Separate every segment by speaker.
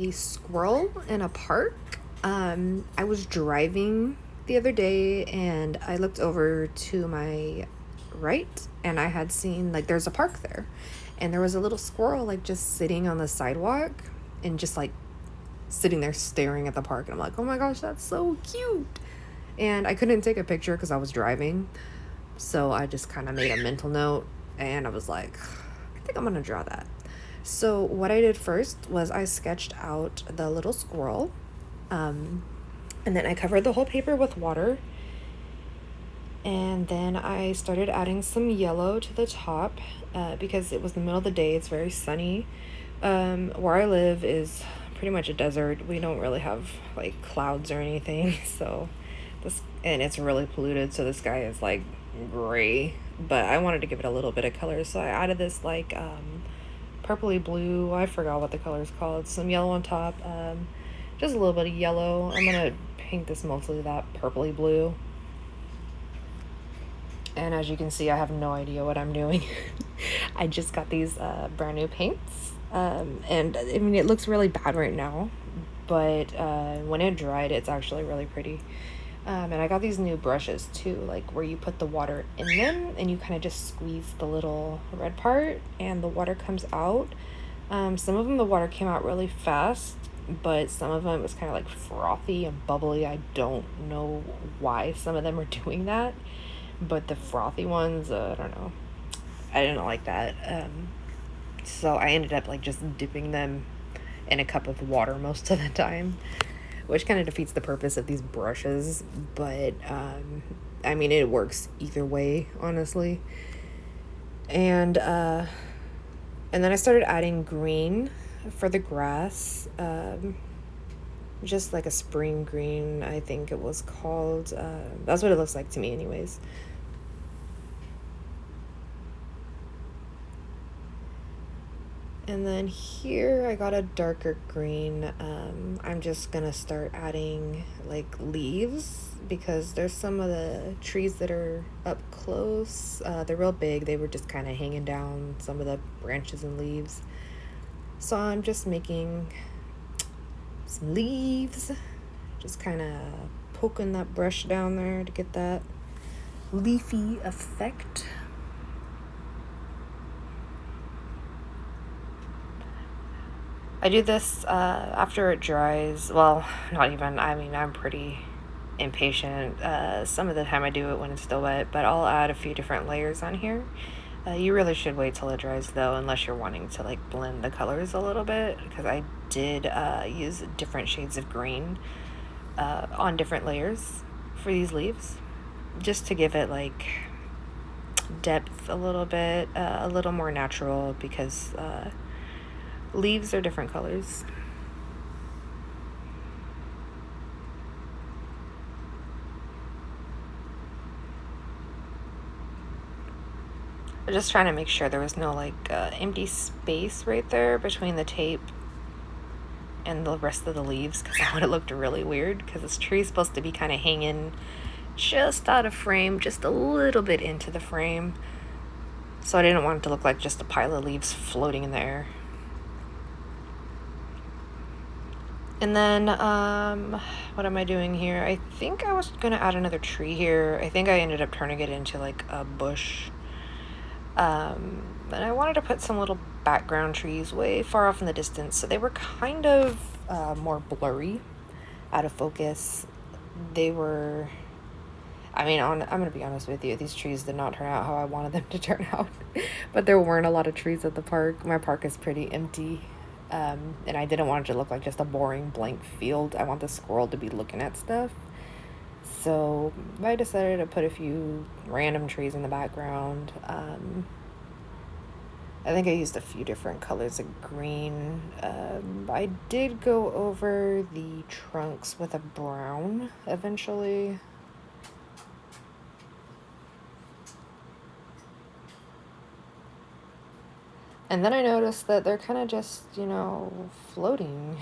Speaker 1: A squirrel in a park. I was driving the other day and I looked over to my right and I had seen like there's a park there and there was a little squirrel like just sitting on the sidewalk and just like sitting there staring at the park, and I'm like, oh my gosh, that's so cute. And I couldn't take a picture because I was driving, so I just kind of made a mental note and I was like, I think I'm gonna draw that. So what I did first was I sketched out the little squirrel, um, and then I covered the whole paper with water, and then I started adding some yellow to the top because it was the middle of the day. It's very sunny. Where I live is pretty much a desert. We don't really have like clouds or anything, so and it's really polluted, so the sky is like gray. But I wanted to give it a little bit of color, so I added this like purpley blue. I forgot what the color is called. Some yellow on top. Just a little bit of yellow. I'm gonna paint this mostly that purpley blue. And as you can see, I have no idea what I'm doing. I just got these brand new paints. And I mean, it looks really bad right now, but when it dried, it's actually really pretty. And I got these new brushes too, like where you put the water in them and you kind of just squeeze the little red part and the water comes out. Some of them, the water came out really fast, but some of them was kind of like frothy and bubbly. I don't know why some of them are doing that, but the frothy ones, I don't know. I didn't like that. So I ended up like just dipping them in a cup of water most of the time, which kind of defeats the purpose of these brushes. But I mean, it works either way, honestly. And then I started adding green for the grass. Just like a spring green, I think it was called. That's what it looks like to me, anyways. And then here I got a darker green. I'm just gonna start adding like leaves because there's some of the trees that are up close. They're real big. They were just kind of hanging down some of the branches and leaves. So I'm just making some leaves, just kind of poking that brush down there to get that leafy effect. I do this after it dries. Well, not even. I mean, I'm pretty impatient. Some of the time I do it when it's still wet, but I'll add a few different layers on here. You really should wait till it dries though, unless you're wanting to like blend the colors a little bit, because I did use different shades of green on different layers for these leaves, just to give it like depth a little bit, a little more natural, because leaves are different colors. I'm just trying to make sure there was no like empty space right there between the tape and the rest of the leaves, because that would have looked really weird, because this tree is supposed to be kind of hanging just out of frame, just a little bit into the frame. So I didn't want it to look like just a pile of leaves floating in the air. And then, what am I doing here? I think I was gonna add another tree here. I think I ended up turning it into like a bush. And I wanted to put some little background trees way far off in the distance, so they were kind of more blurry, out of focus. They were, I mean, I'm gonna be honest with you, these trees did not turn out how I wanted them to turn out. But there weren't a lot of trees at the park. My park is pretty empty. And I didn't want it to look like just a boring blank field. I want the squirrel to be looking at stuff. So I decided to put a few random trees in the background. I think I used a few different colors of green. I did go over the trunks with a brown eventually. And then I noticed that they're kind of just, floating,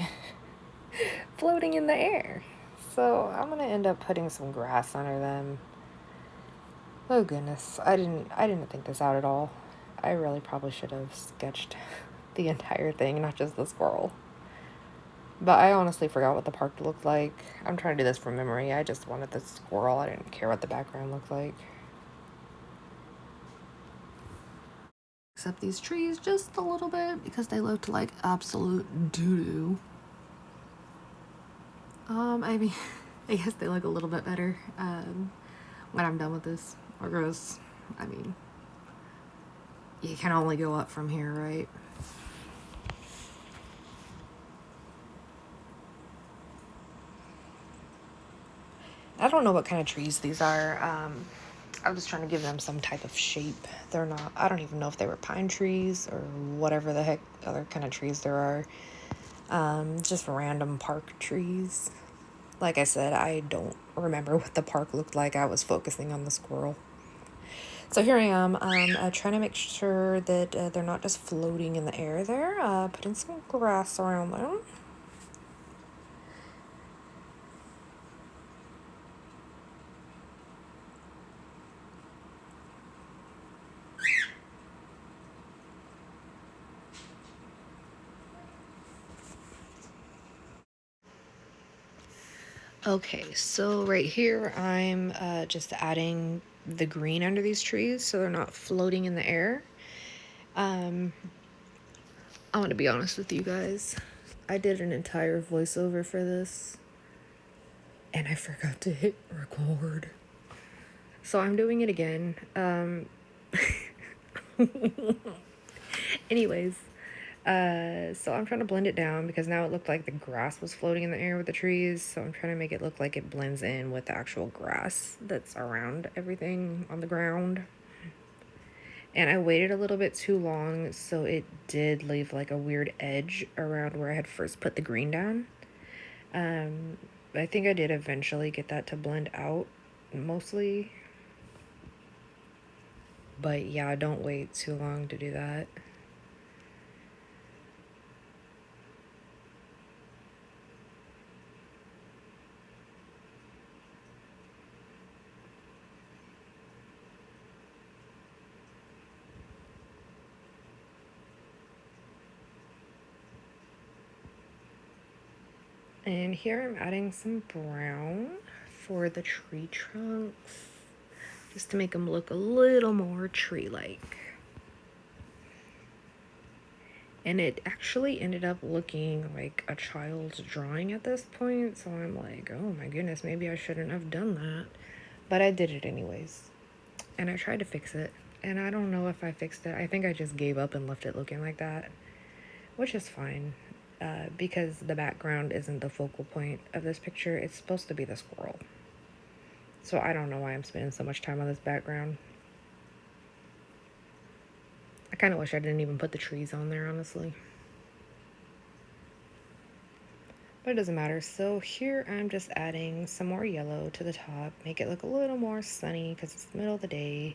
Speaker 1: floating in the air. So I'm gonna end up putting some grass under them. Oh goodness, I didn't think this out at all. I really probably should have sketched the entire thing, not just the squirrel. But I honestly forgot what the park looked like. I'm trying to do this from memory. I just wanted the squirrel. I didn't care what the background looked like. Except these trees just a little bit because they looked like absolute doo-doo. I mean, I guess they look a little bit better when I'm done with this. Or gross. I mean, you can only go up from here, right? I don't know what kind of trees these are. I was trying to give them some type of shape. They're not, I don't even know if they were pine trees or whatever the heck other kind of trees there are. Just random park trees. Like I said, I don't remember what the park looked like. I was focusing on the squirrel. So here I am, trying to make sure that they're not just floating in the air there. Putting some grass around them. Okay, so right here I'm just adding the green under these trees so they're not floating in the air. I want to be honest with you guys. I did an entire voiceover for this and I forgot to hit record. So I'm doing it again. Anyways, so I'm trying to blend it down because now it looked like the grass was floating in the air with the trees. So I'm trying to make it look like it blends in with the actual grass that's around everything on the ground. And I waited a little bit too long, so it did leave like a weird edge around where I had first put the green down. I think I did eventually get that to blend out mostly. But yeah, don't wait too long to do that. And here I'm adding some brown for the tree trunks, just to make them look a little more tree-like. And it actually ended up looking like a child's drawing at this point, so I'm like, oh my goodness, maybe I shouldn't have done that. But I did it anyways. And I tried to fix it, and I don't know if I fixed it. I think I just gave up and left it looking like that, which is fine. Because the background isn't the focal point of this picture. It's supposed to be the squirrel. So I don't know why I'm spending so much time on this background. I kind of wish I didn't even put the trees on there, honestly. But it doesn't matter. So here I'm just adding some more yellow to the top. Make it look a little more sunny because it's the middle of the day.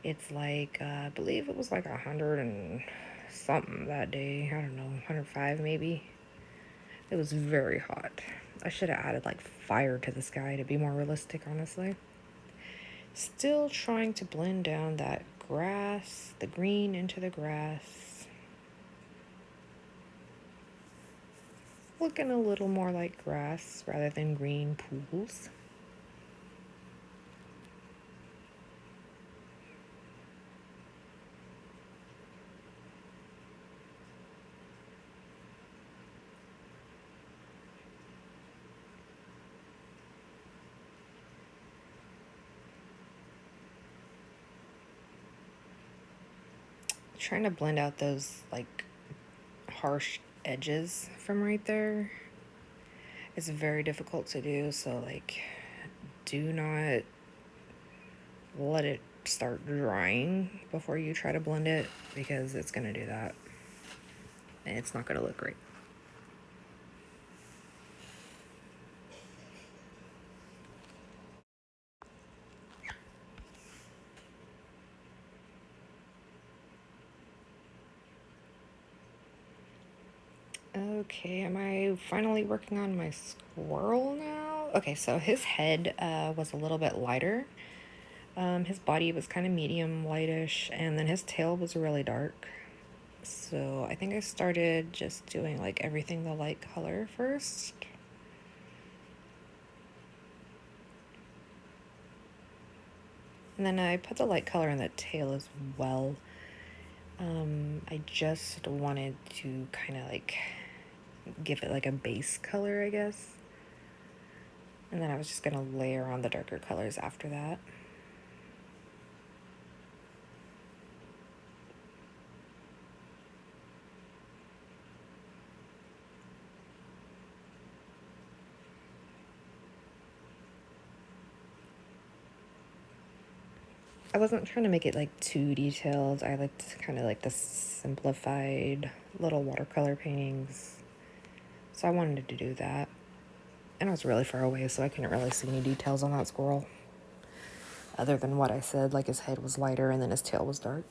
Speaker 1: It's like, I believe it was like 100 and something that day. I don't know, 105 maybe. It was very hot. I should have added like fire to the sky to be more realistic, honestly. Still trying to blend down that grass, the green into the grass. Looking a little more like grass rather than green pools. Trying to blend out those like harsh edges from right there. It's very difficult to do, so like do not let it start drying before you try to blend it because it's gonna do that and it's not gonna look great. Okay, am I finally working on my squirrel now? Okay, so his head was a little bit lighter. His body was kind of medium lightish, and then his tail was really dark. So I think I started just doing like everything the light color first. And then I put the light color in the tail as well. I just wanted to kind of like give it like a base color, I guess. And then I was just gonna layer on the darker colors after that. I wasn't trying to make it like too detailed. I liked kind of like the simplified little watercolor paintings. So I wanted to do that. And I was really far away, so I couldn't really see any details on that squirrel. Other than what I said, like his head was lighter and then his tail was dark.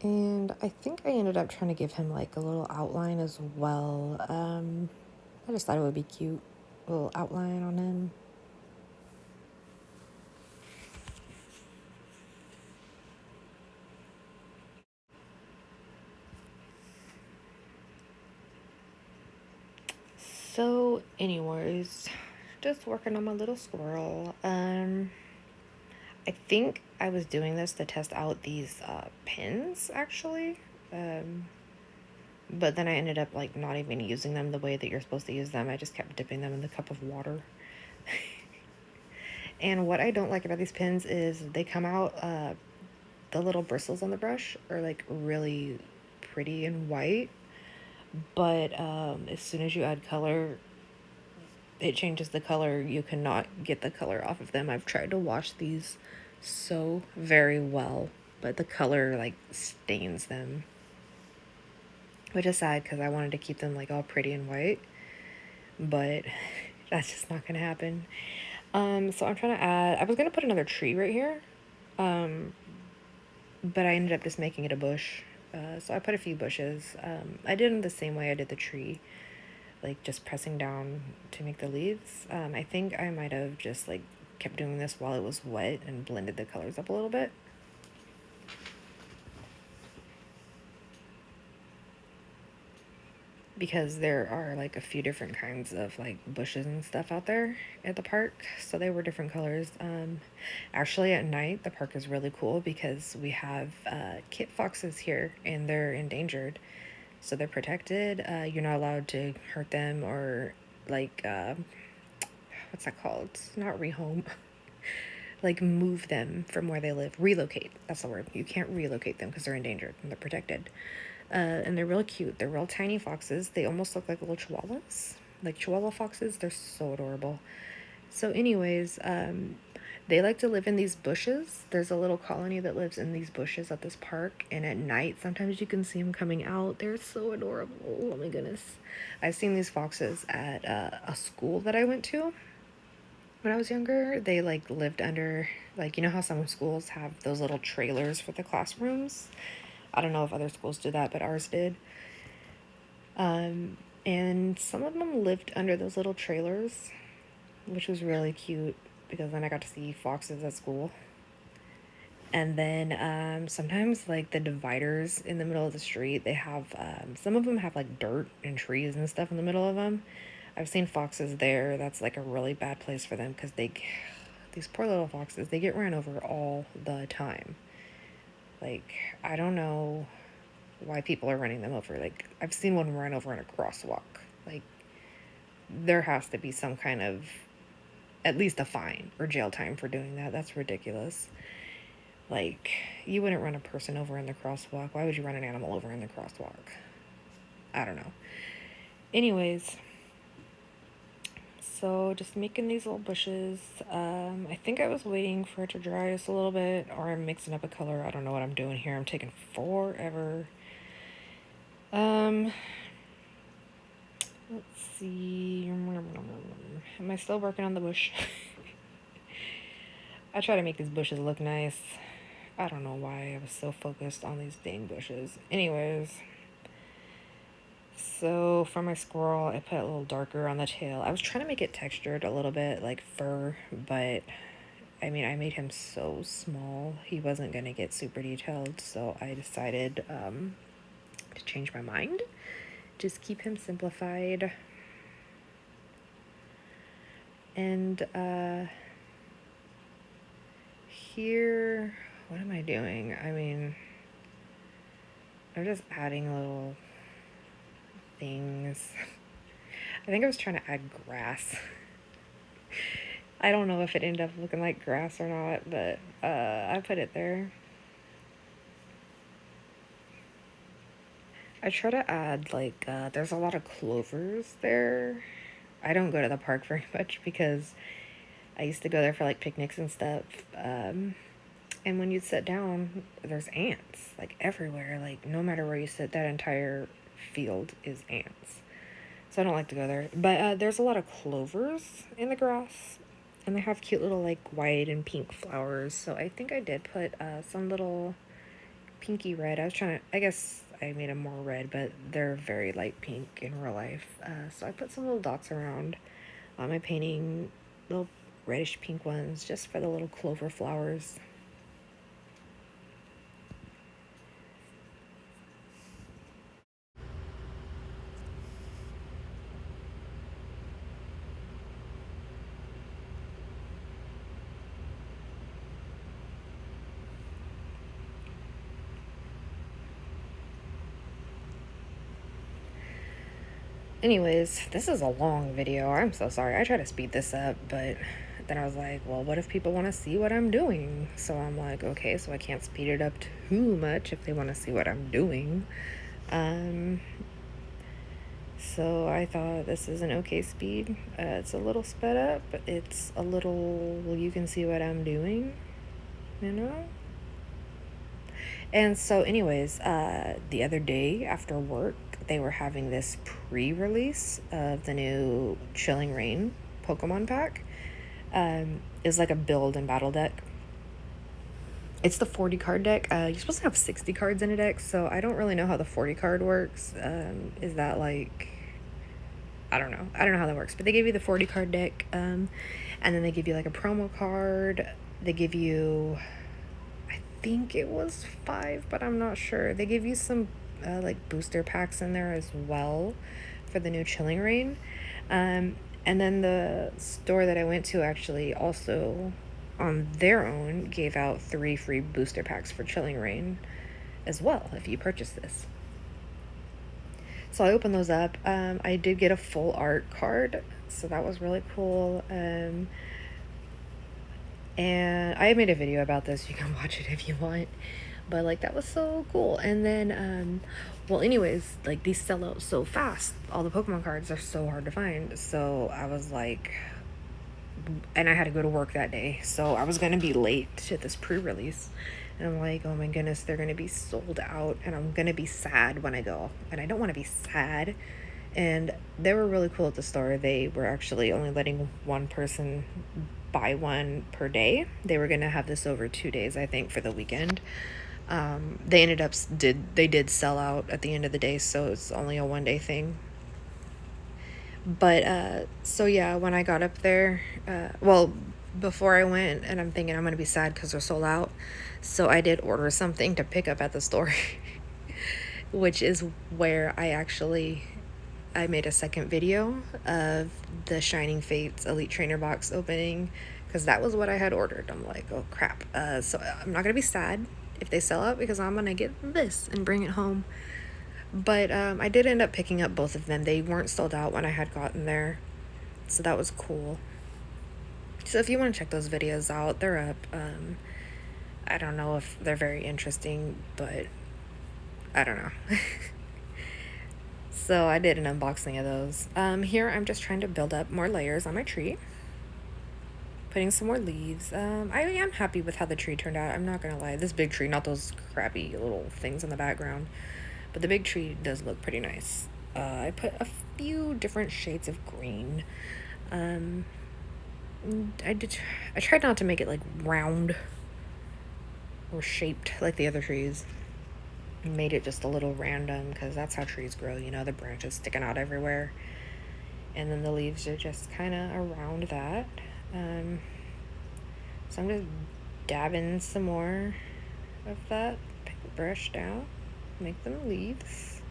Speaker 1: And I think I ended up trying to give him like a little outline as well. I just thought it would be cute, a little outline on him. So, anyways, just working on my little squirrel. I think I was doing this to test out these pins actually. Um, but then I ended up like not even using them the way that you're supposed to use them. I just kept dipping them in the cup of water. And what I don't like about these pins is they come out, the little bristles on the brush are like really pretty and white. But as soon as you add color, it changes the color. You cannot get the color off of them. I've tried to wash these so very well, but the color like stains them, which is sad because I wanted to keep them like all pretty and white, but that's just not gonna happen. So I'm trying to add, I was gonna put another tree right here, but I ended up just making it a bush. So I put a few bushes. I did them the same way I did the tree, like just pressing down to make the leaves. I think I might have just like kept doing this while it was wet and blended the colors up a little bit. Because there are like a few different kinds of like bushes and stuff out there at the park, so they were different colors. Actually at night the park is really cool because we have kit foxes here and they're endangered, so they're protected. You're not allowed to hurt them or like what's that called? It's not rehome. Like move them from where they live. Relocate. That's the word. You can't relocate them because they're endangered and they're protected. And they're real cute. They're real tiny foxes. They almost look like little chihuahuas. Like chihuahua foxes. They're so adorable. So, anyways, they like to live in these bushes. There's a little colony that lives in these bushes at this park, and at night, sometimes you can see them coming out. They're so adorable. Oh my goodness. I've seen these foxes at a school that I went to when I was younger. They like lived under, like, you know how some schools have those little trailers for the classrooms? I don't know if other schools do that, but ours did. And some of them lived under those little trailers, which was really cute because then I got to see foxes at school. And then sometimes, like the dividers in the middle of the street, they have some of them have like dirt and trees and stuff in the middle of them. I've seen foxes there. That's like a really bad place for them because these poor little foxes, they get ran over all the time. Like, I don't know why people are running them over. Like, I've seen one run over in a crosswalk. Like, there has to be some kind of, at least a fine or jail time for doing that. That's ridiculous. Like, you wouldn't run a person over in the crosswalk. Why would you run an animal over in the crosswalk? I don't know. Anyways, so just making these little bushes. I think I was waiting for it to dry just a little bit, or I'm mixing up a color. I don't know what I'm doing here. I'm taking forever. Let's see. Am I still working on the bush? I try to make these bushes look nice. I don't know why I was so focused on these dang bushes. Anyways, So for my squirrel, I put a little darker on the tail. I was trying to make it textured a little bit like fur, but I mean, I made him so small, he wasn't gonna get super detailed, so I decided to change my mind. Just keep him simplified. And here, what am I doing? I mean, I'm just adding little things. I think I was trying to add grass. I don't know if it ended up looking like grass or not, but I put it there. I try to add like there's a lot of clovers there. I don't go to the park very much because I used to go there for like picnics and stuff. And when you sit down, there's ants like everywhere. Like no matter where you sit, that entire field is ants. So I don't like to go there. But there's a lot of clovers in the grass, and they have cute little like white and pink flowers. So I think I did put some little pinky red. I was trying to, I guess I made them more red, but they're very light pink in real life. So I put some little dots around my painting, little reddish pink ones, just for the little clover flowers. Anyways, this is a long video. I'm so sorry. I try to speed this up, but then I was like, well, what if people want to see what I'm doing? So I'm like, okay, so I can't speed it up too much if they want to see what I'm doing. So I thought this is an okay speed. It's a little sped up. It's a little, well, you can see what I'm doing, you know? And so anyways, the other day after work, they were having this pre-release of the new Chilling Reign Pokemon pack. It was like a build and battle deck. It's the 40 card deck. You're supposed to have 60 cards in a deck, so I don't really know how the 40 card works. Is that like, I don't know. I don't know how that works, but they give you the 40 card deck, and then they give you like a promo card. They give you, I think it was 5, but I'm not sure. They give you some like booster packs in there as well for the new Chilling Reign. And then the store that I went to actually also on their own gave out 3 free booster packs for Chilling Reign as well if you purchase this. So I opened those up. I did get a full art card, so that was really cool. And I made a video about this. You can watch it if you want. But like that was so cool. And then well anyways, like these sell out so fast. All the Pokemon cards are so hard to find. So I was like, and I had to go to work that day, so I was gonna be late to this pre-release. And I'm like, oh my goodness, they're gonna be sold out, and I'm gonna be sad when I go, and I don't want to be sad. And they were really cool at the store. They were actually only letting one person buy one per day. They were gonna have this over 2 days, I think, for the weekend. They ended up did sell out at the end of the day, so it's only a 1 day thing. But so yeah, when I got up there, well, before I went, and I'm thinking I'm gonna be sad because they're sold out, so I did order something to pick up at the store, which is where I made a second video of the Shining Fates Elite Trainer box opening, because that was what I had ordered. I'm like, oh crap. So I'm not gonna be sad if they sell out, because I'm gonna get this and bring it home. But I did end up picking up both of them. They weren't sold out when I had gotten there, so that was cool. So if you want to check those videos out, they're up. I don't know if they're very interesting, but I don't know. So I did an unboxing of those. Here I'm just trying to build up more layers on my tree, putting some more leaves. I am happy with how the tree turned out. I'm not gonna lie. This big tree, not those crappy little things in the background, but the big tree does look pretty nice. I put a few different shades of green. I tried not to make it like round or shaped like the other trees, Made it just a little random because that's how trees grow, you know, the branches sticking out everywhere. And then the leaves are just kind of around that. Um, so I'm just dabbing some more of that paintbrush down, make them leaves.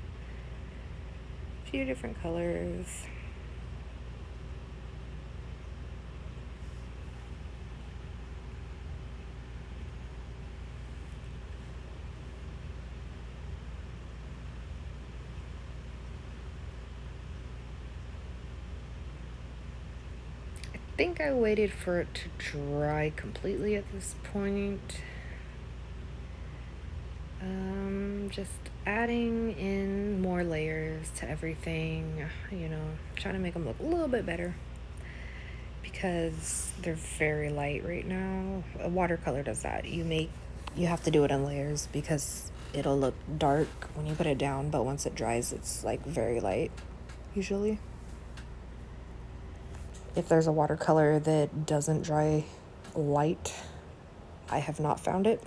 Speaker 1: A few different colors. I think I waited for it to dry completely at this point. Just adding in more layers to everything, you know, trying to make them look a little bit better because they're very light right now. A watercolor does that. You have to do it in layers because it'll look dark when you put it down, but once it dries, it's like very light usually. If there's a watercolor that doesn't dry light, I have not found it.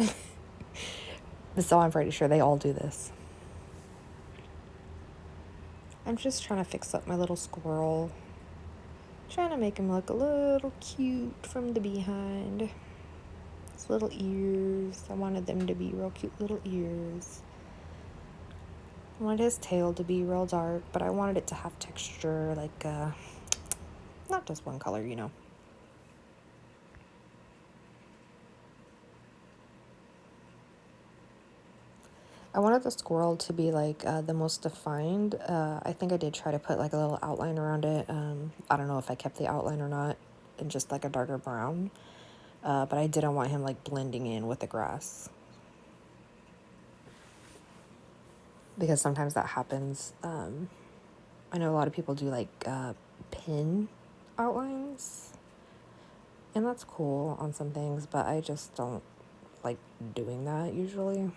Speaker 1: So I'm pretty sure they all do this. I'm just trying to fix up my little squirrel. Trying to make him look a little cute from the behind. His little ears. I wanted them to be real cute little ears. I wanted his tail to be real dark, but I wanted it to have texture, like not just one color, you know. I wanted the squirrel to be like the most defined. I think I did try to put like a little outline around it. I don't know if I kept the outline or not, and just like a darker brown. But I didn't want him like blending in with the grass. Because sometimes that happens. I know a lot of people do like pin outlines, and that's cool on some things, but I just don't like doing that usually.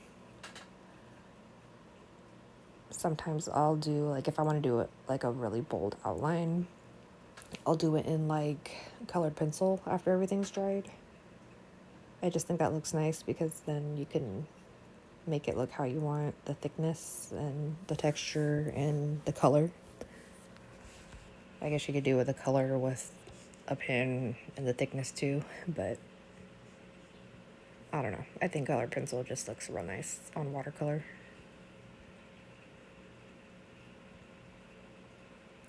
Speaker 1: Sometimes I'll do, like, if I want to do it like a really bold outline, I'll do it in like colored pencil after everything's dried. I just think that looks nice because then you can make it look how you want, the thickness and the texture and the color. I guess you could do with the color with a pen and the thickness too, but I don't know. I think colored pencil just looks real nice on watercolor.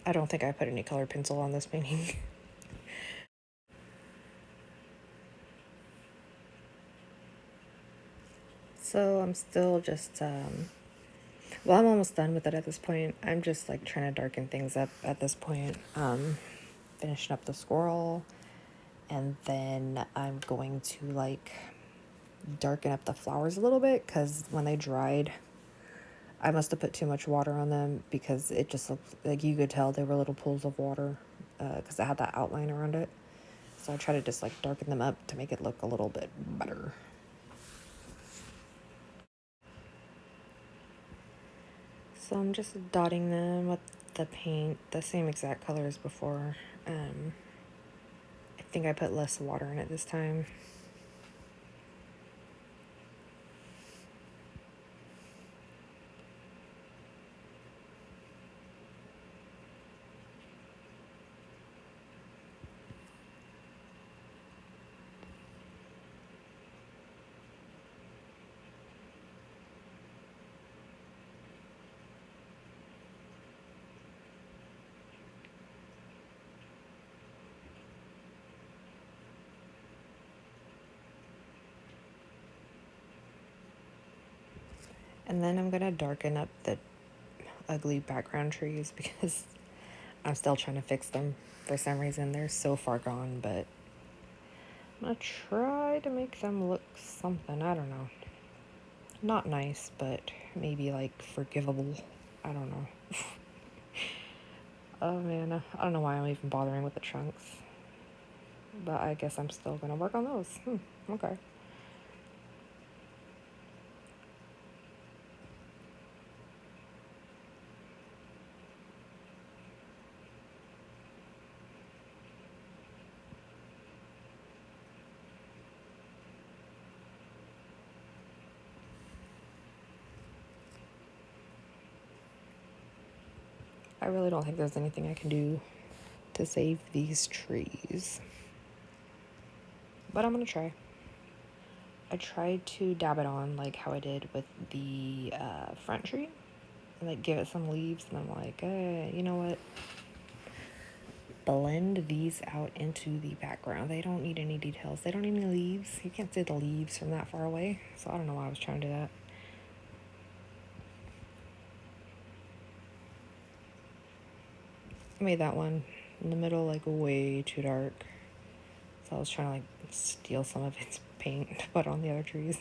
Speaker 1: I don't think I put any colored pencil on this painting. So I'm still just, well, I'm almost done with it at this point. I'm just like trying to darken things up at this point. Finishing up the squirrel, and then I'm going to like darken up the flowers a little bit because when they dried, I must have put too much water on them because it just looked like you could tell they were little pools of water because it had that outline around it. So I try to just like darken them up to make it look a little bit better. So I'm just dotting them with the paint, the same exact color as before. I think I put less water in it this time. And then I'm gonna darken up the ugly background trees because I'm still trying to fix them. For some reason, they're so far gone, but I'm gonna try to make them look something. I don't know. Not nice, but maybe like forgivable. I don't know. Oh man, I don't know why I'm even bothering with the trunks. But I guess I'm still gonna work on those. Okay. I really don't think there's anything I can do to save these trees. But I'm gonna try. I tried to dab it on like how I did with the front tree. And like give it some leaves, and I'm like, you know what? Blend these out into the background. They don't need any details. They don't need any leaves. You can't see the leaves from that far away. So I don't know why I was trying to do that. I made that one in the middle like way too dark. So I was trying to like steal some of its paint to put on the other trees.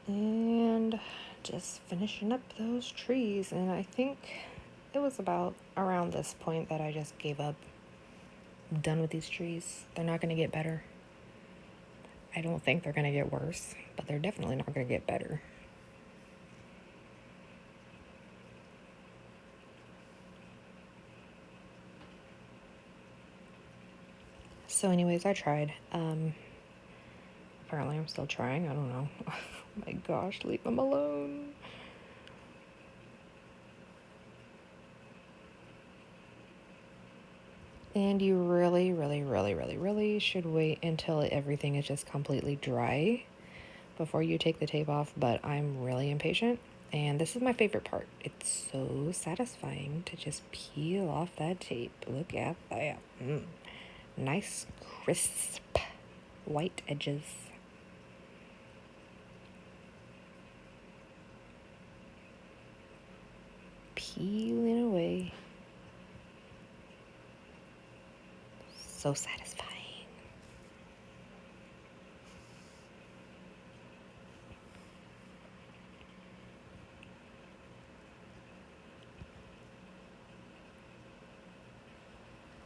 Speaker 1: And just finishing up those trees. And I think it was about around this point that I just gave up. I'm done with these trees. They're not going to get better. I don't think they're going to get worse, but they're definitely not going to get better. So anyways, I tried. Apparently I'm still trying. I don't know. Oh my gosh, leave them alone. And you really, really, really, really, really should wait until everything is just completely dry before you take the tape off, but I'm really impatient. And this is my favorite part. It's so satisfying to just peel off that tape. Look at that. Nice, crisp, white edges. Peeling away. So satisfying.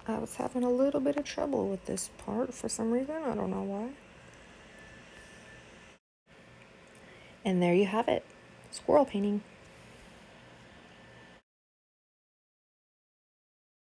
Speaker 1: I was having a little bit of trouble with this part for some reason. I don't know why. And there you have it. Squirrel painting.